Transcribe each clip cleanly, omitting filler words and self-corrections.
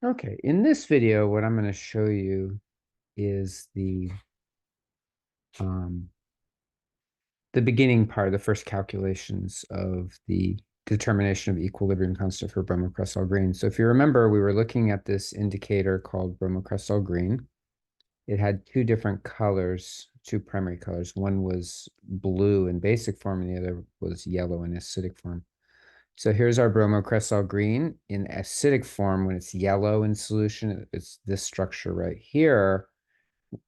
Okay, in this video, what I'm going to show you is um, the beginning part, the first calculations of the determination of equilibrium constant for Bromocresol green. So if you remember, we were looking at this indicator called Bromocresol green. It had two different colors, two primary colors. One was blue in basic form, and the other was yellow in acidic form. So here's our bromocresol green in acidic form. When it's yellow in solution, it's this structure right here.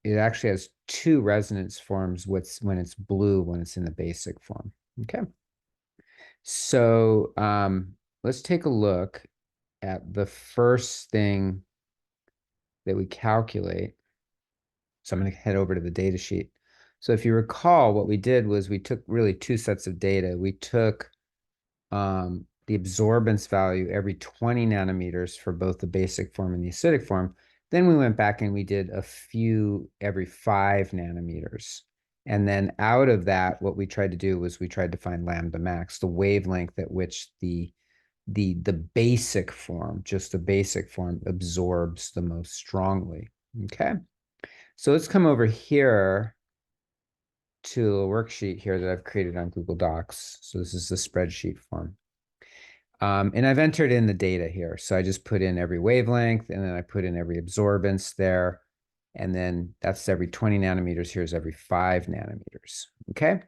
It actually has two resonance forms when it's blue, when it's in the basic form. Okay. So let's take a look at the first thing that we calculate. So I'm going to head over to the data sheet. So if you recall, what we did was we took really two sets of data. We took the absorbance value every 20 nanometers for both the basic form and the acidic form. Then we went back and we did a few every 5 nanometers. And then out of that, what we tried to do was we tried to find lambda max, the wavelength at which the basic form, just the basic form, absorbs the most strongly. Okay. So let's come over here to a worksheet here that I've created on Google Docs. So this is the spreadsheet form. And I've entered in the data here. So I just put in every wavelength, and then I put in every absorbance there. And then that's every 20 nanometers. Here's every 5 nanometers. Okay.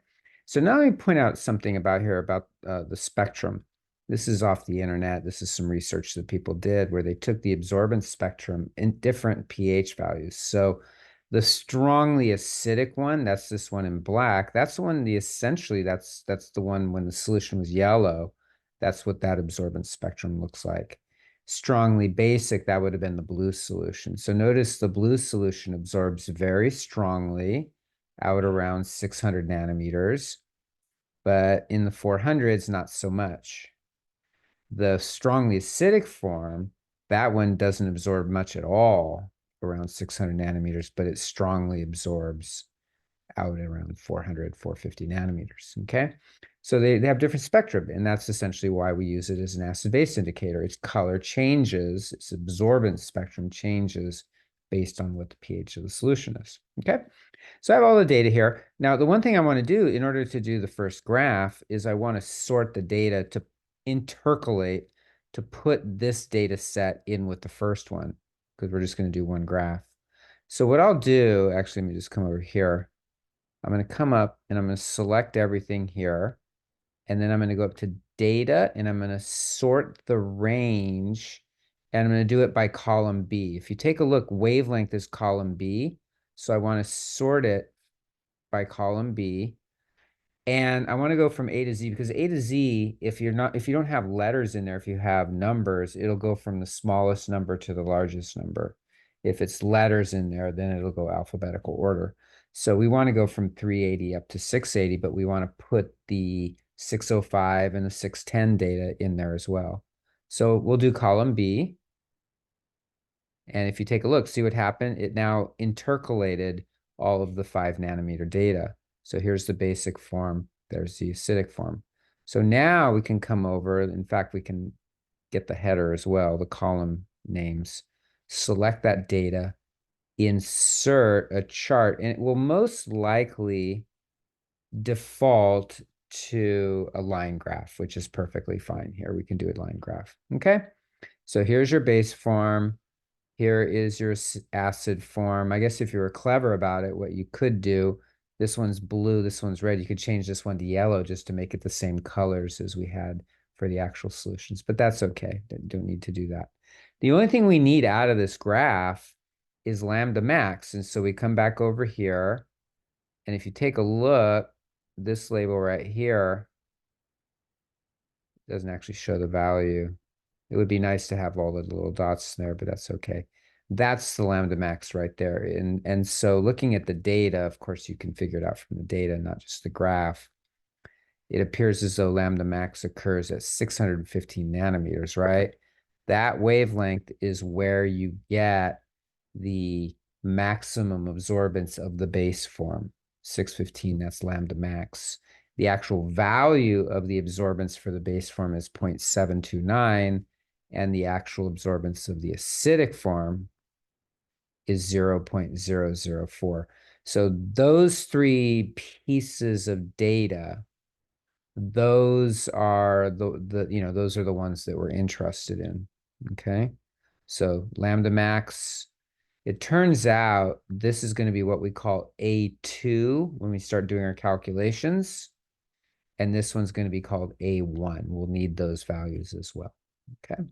So now let me point out something about here about the spectrum. This is off the internet. This is some research that people did where they took the absorbance spectrum in different pH values. So the strongly acidic one, that's this one in black. That's the one, essentially, that's the one when the solution was yellow. That's what that absorbance spectrum looks like. Strongly basic, that would have been the blue solution. So notice the blue solution absorbs very strongly out around 600 nanometers, but in the 400s, not so much. The strongly acidic form, that one doesn't absorb much at all around 600 nanometers, but it strongly absorbs out around 400, 450 nanometers. Okay. So they have different spectrum, and that's essentially why we use it as an acid-base indicator. Its color changes, its absorbance spectrum changes based on what the pH of the solution is. Okay. So I have all the data here. Now, the one thing I want to do in order to do the first graph is I want to sort the data to intercalate to put this data set in with the first one, because we're just going to do one graph. So what I'll do, actually, let me just come over here. I'm going to come up and I'm going to select everything here. And then I'm going to go up to data and I'm going to sort the range, and I'm going to do it by column B. If you take a look, wavelength is column B. So I want to sort it by column B. And I want to go from A to Z, because A to Z, if you don't have letters in there, if you have numbers, it'll go from the smallest number to the largest number. If it's letters in there, then it'll go alphabetical order. So we want to go from 380 up to 680, but we want to put the 605 and the 610 data in there as well. So we'll do column B. And if you take a look, see what happened? It now intercalated all of the 5 nanometer data. So here's the basic form. There's the acidic form. So now we can come over. In fact, we can get the header as well, the column names, select that data, insert a chart, and it will most likely default to a line graph, which is perfectly fine here. We can do a line graph. Okay. So here's your base form. Here is your acid form. I guess if you were clever about it, what you could do, this one's blue, this one's red. You could change this one to yellow just to make it the same colors as we had for the actual solutions, but that's okay. Don't need to do that. The only thing we need out of this graph is lambda max. And so we come back over here, and if you take a look, this label right here doesn't actually show the value. It would be nice to have all the little dots there, but that's okay. That's the lambda max right there. And so looking at the data, of course, you can figure it out from the data, not just the graph. It appears as though lambda max occurs at 615 nanometers, right? That wavelength is where you get the maximum absorbance of the base form. 615, that's lambda max. The actual value of the absorbance for the base form is 0.729, and the actual absorbance of the acidic form is 0.004. So those three pieces of data, those are those are the ones that we're interested in. Okay. So lambda max, it turns out this is going to be what we call A2 when we start doing our calculations. And this one's going to be called A1. We'll need those values as well. Okay.